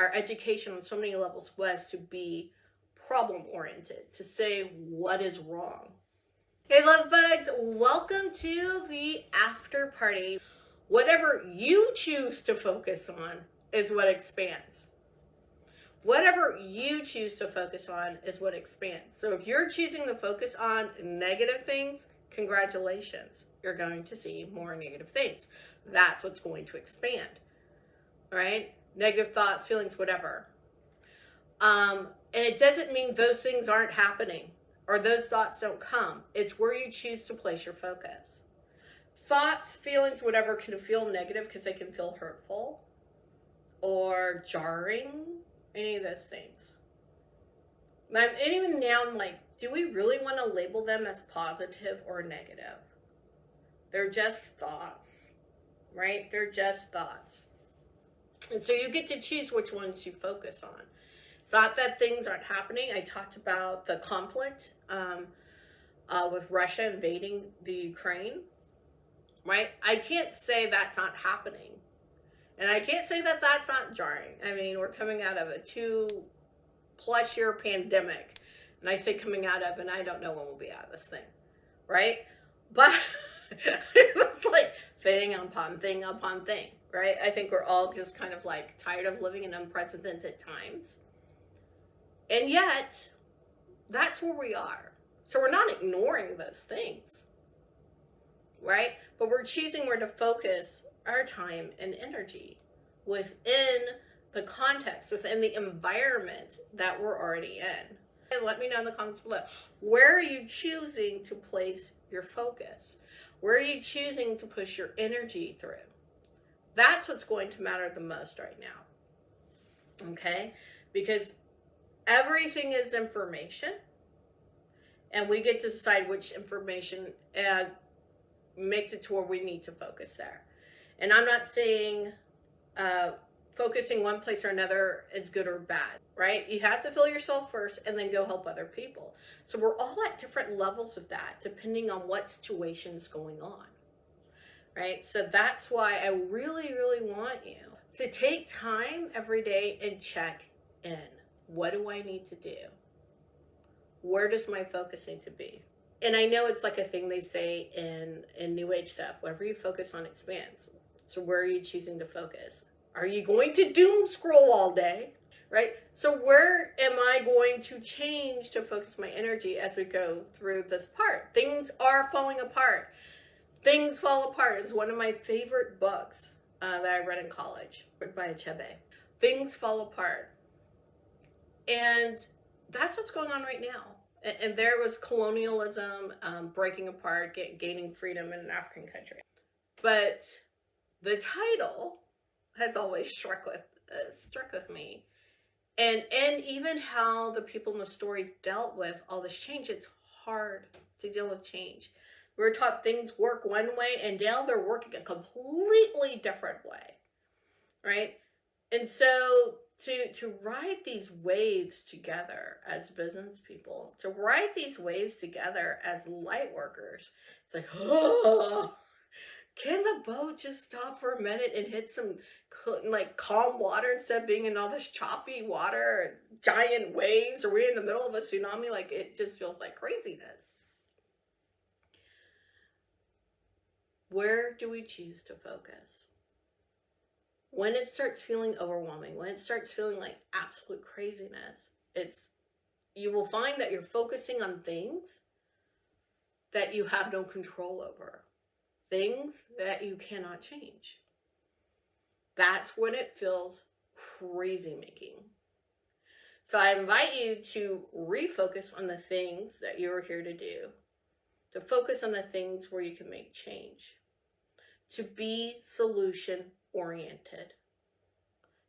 our education on so many levels was to be problem oriented, to say what is wrong. Hey, love bugs, welcome to the after party. Whatever you choose to focus on is what expands. Whatever you choose to focus on is what expands. So if you're choosing to focus on negative things, congratulations. You're going to see more negative things. That's what's going to expand, right? Negative thoughts, feelings, whatever. And it doesn't mean those things aren't happening or those thoughts don't come. It's where you choose to place your focus. Thoughts, feelings, whatever can feel negative because they can feel hurtful or jarring, any of those things. And even now I'm like, do we really want to label them as positive or negative? They're just thoughts, right? They're just thoughts. And so you get to choose which ones you focus on. It's not that things aren't happening. I talked about the conflict with Russia invading the Ukraine, right? I can't say that's not happening. And I can't say that that's not jarring. I mean, we're coming out of a 2+ year pandemic. And I say coming out of, and I don't know when we'll be out of this thing, right? But it's like thing upon thing upon thing, right? I think we're all just kind of like tired of living in unprecedented times. And yet, that's where we are. So we're not ignoring those things, right? But we're choosing where to focus our time and energy within the context, within the environment that we're already in. And let me know in the comments below. Where are you choosing to place your focus? Where are you choosing to push your energy through? That's what's going to matter the most right now. Okay? Because everything is information, and we get to decide which information makes it to where we need to focus there. And I'm not saying focusing one place or another is good or bad, right? You have to fill yourself first and then go help other people. So we're all at different levels of that, depending on what situation is going on, right? So that's why I really, really want you to take time every day and check in. What do I need to do? Where does my focus need to be? And I know it's like a thing they say in New Age stuff, whatever you focus on expands. So where are you choosing to focus? Are you going to doom scroll all day, right? So where am I going to change to focus my energy as we go through this part? Things are falling apart. Things Fall Apart is one of my favorite books that I read in college, written by Achebe. Things Fall Apart. And that's what's going on right now. And there was colonialism breaking apart, gaining freedom in an African country. But the title has always struck with me. And even how the people in the story dealt with all this change, it's hard to deal with change. We were taught things work one way, and now they're working a completely different way, right? And so to ride these waves together as business people, to ride these waves together as light workers, it's like, oh, can the boat just stop for a minute and hit some like calm water instead of being in all this choppy water, giant waves? Are we in the middle of a tsunami? Like, it just feels like craziness. Where do we choose to focus? When it starts feeling overwhelming, when it starts feeling like absolute craziness, you will find that you're focusing on things that you have no control over, things that you cannot change. That's when it feels crazy making. So I invite you to refocus on the things that you're here to do, to focus on the things where you can make change, to be solution oriented.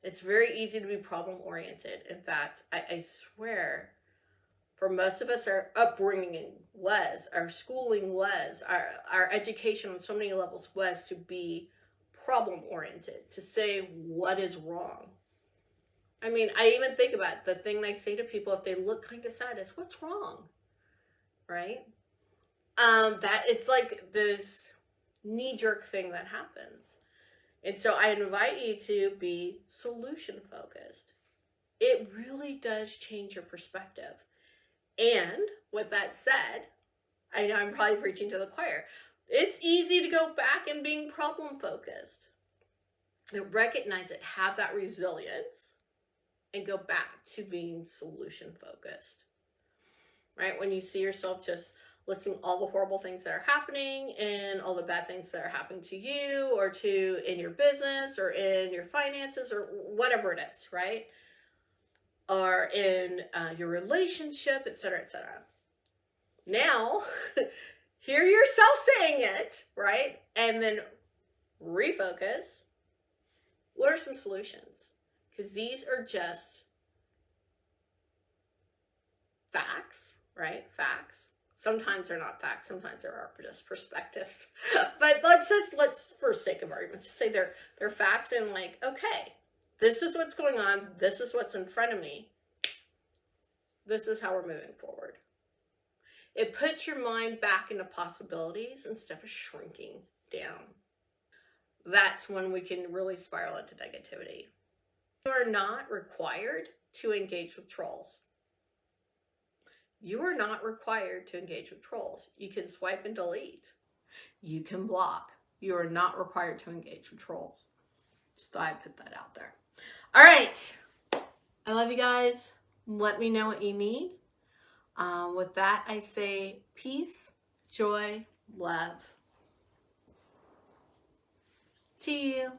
It's very easy to be problem oriented. In fact, I swear, for most of us, our upbringing was, our schooling was, our education on so many levels was to be problem oriented, to say what is wrong. I mean, I even think about the thing they say to people if they look kind of sad is, what's wrong, right? That it's like this knee-jerk thing that happens. And so I invite you to be solution focused. it really does change your perspective. And with that said, I know I'm probably preaching to the choir. It's easy to go back and being problem focused. Recognize it, have that resilience, and go back to being solution focused. Right? When you see yourself just listing all the horrible things that are happening and all the bad things that are happening to you or to in your business or in your finances or whatever it is, right? Or in your relationship, etc., etc. Now, hear yourself saying it, right? And then refocus. What are some solutions? Because these are just facts, right? Facts. Sometimes they're not facts. Sometimes there are just perspectives. But let's for sake of argument, just say they're facts and like, okay, this is what's going on. This is what's in front of me. This is how we're moving forward. It puts your mind back into possibilities instead of shrinking down. That's when we can really spiral into negativity. You are not required to engage with trolls. You are not required to engage with trolls. You can swipe and delete. You can block. You are not required to engage with trolls. Just thought I'd put that out there. All right. I love you guys. Let me know what you need. With that, I say peace, joy, love to you.